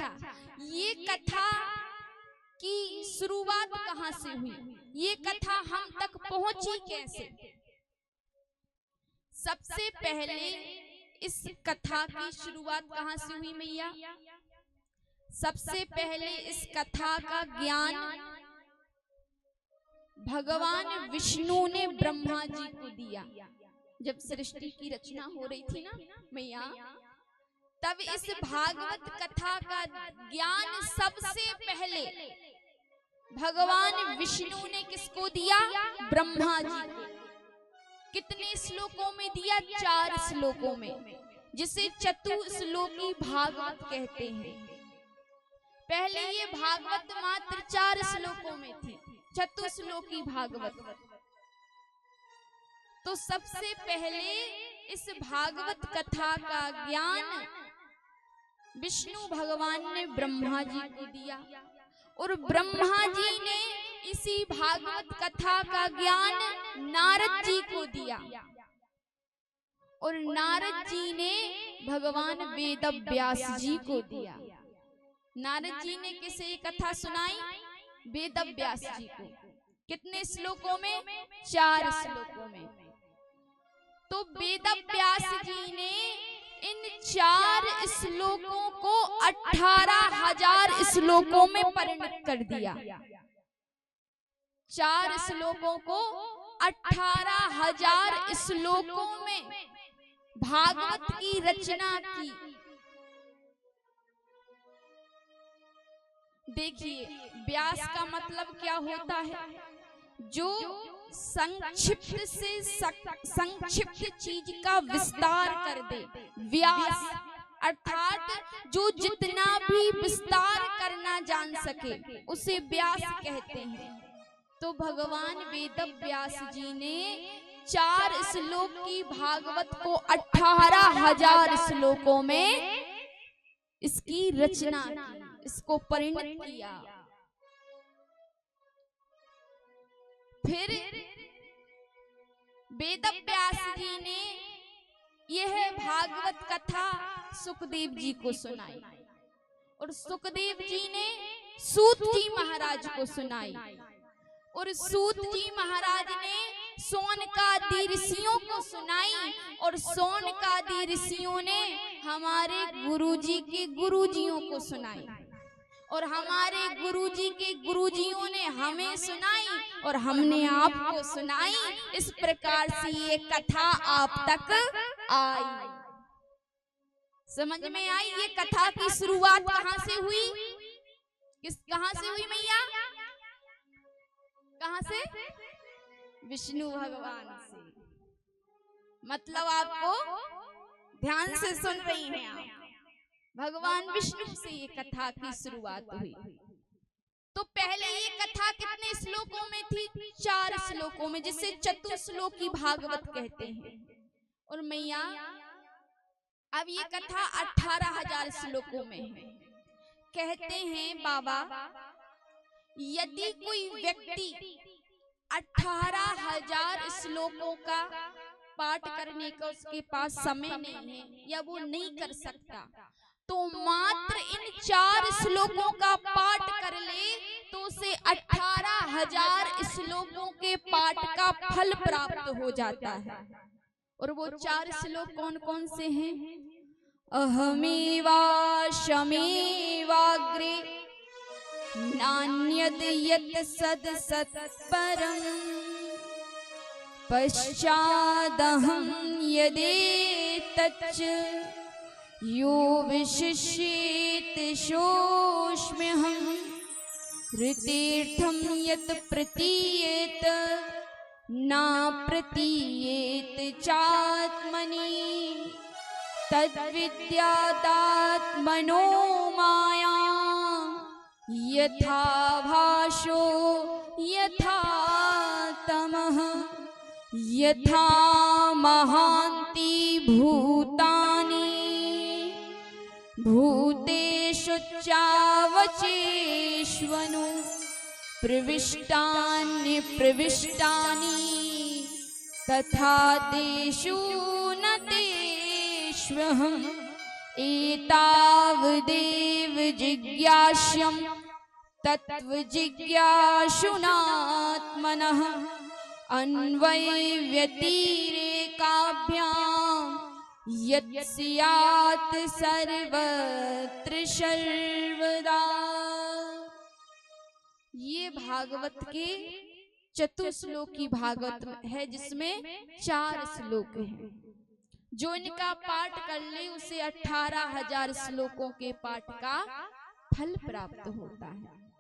अच्छा, ये कथा की शुरुआत कहाँ से हुई, ये कथा हम तक पहुंची कैसे? सबसे पहले इस कथा की शुरुआत कहाँ से हुई मैया? सबसे पहले इस कथा का ज्ञान भगवान विष्णु ने ब्रह्मा जी को दिया। जब सृष्टि की रचना हो रही थी ना मैया, तब इस भागवत कथा का ज्ञान सबसे पहले भगवान विष्णु ने किसको दिया? ब्रह्मा जी को। कितने श्लोकों में दिया? 4 श्लोकों में, जिसे चतुश्लोकी भागवत कहते हैं। पहले ये भागवत मात्र 4 श्लोकों में थी, चतुश्लोकी भागवत। तो सबसे पहले इस भागवत कथा का ज्ञान विष्णु भगवान ने ब्रह्मा जी को दिया, और ब्रह्मा जी ने इसी भागवत कथा का ज्ञान नारद जी को दिया, और नारद जी ने भगवान वेद व्यास जी को दिया। नारद जी ने किसे ये कथा सुनाई? वेद व्यास जी को। कितने श्लोकों में? 4 श्लोकों में। तो वेद व्यास जी ने इन 4 श्लोकों को 18,000 श्लोकों में परिणत कर दिया। 4 श्लोकों को 18,000 श्लोकों में भागवत की रचना की। देखिए, व्यास का मतलब क्या होता है? जो संक्षिप्त से संक्षिप्त चीज का विस्तार कर दे। व्यास अर्थात जो जितना भी विस्तार करना जान सके उसे व्यास कहते हैं। तो भगवान वेद व्यास जी ने 4 श्लोक की भागवत को 18,000 श्लोकों में इसकी रचना की, इसको परिणत किया। फिर वेद व्यास जी ने यह भागवत कथा सुखदेव जी को सुनाई, और सुखदेव जी ने सूत जी महाराज को सुनाई, और सूत जी महाराज ने सौनकादि ऋषियों को सुनाई, और सौनकादि ऋषियों ने हमारे गुरुजी के गुरुजियों को सुनाई, और हमारे गुरुजी के गुरुजियों ने हमें सुनाई, और हमने आपको सुनाई। इस प्रकार से ये कथा आप तक आई। समझ में आई? ये कथा की शुरुआत कहाँ से हुई? कहाँ से हुई मैया? कहाँ से? विष्णु भगवान से। मतलब आपको ध्यान से सुन रही हैं आप, भगवान विष्णु से ये कथा की शुरुआत हुई। तो पहले ये कथा कितने श्लोकों में थी? 4 श्लोकों में, जिसे चतुश्लोकी भागवत कहते हैं। और मैया अब ये कथा 18,000 श्लोकों में है। कहते हैं बाबा, यदि कोई व्यक्ति 18,000 श्लोकों का पाठ करने का उसके पास समय नहीं है या वो नहीं कर सकता, तो मात्र इन 4 श्लोकों का पाठ कर ले तो उसे 18,000 श्लोकों के पाठ का फल प्राप्त हो जाता है। और वो 4 श्लोक कौन कौन से हैं? अहमेवा शमेवाग्रे नान्यद यत् सद सत्परं पश्चादहं यदेतच्च यो विशिष्येत सोऽस्म्यहं ऋतीर्थं यत् प्रतीयेत न प्रतीयेत चात्मनि तद्विद्यादात्मनो माया यथा भासो यथा तमः यथा महान्ति भूतानि भूतेषु चावचेष्वनु प्रविष्टानि प्रविष्टानि तथा तेषु न तेष्वहम् एतावदेव जिज्ञास्यं तत्व जिज्ञासुनात्मनः अन्वयव्यतिरेकाभ्यां यत् स्यात् सर्वत्र सर्वदा। ये भागवत के चतुश्लोकी भागवत है, जिसमें 4 श्लोक हैं। जो इनका पाठ कर ले उसे 18,000 श्लोकों के पाठ का फल प्राप्त होता है।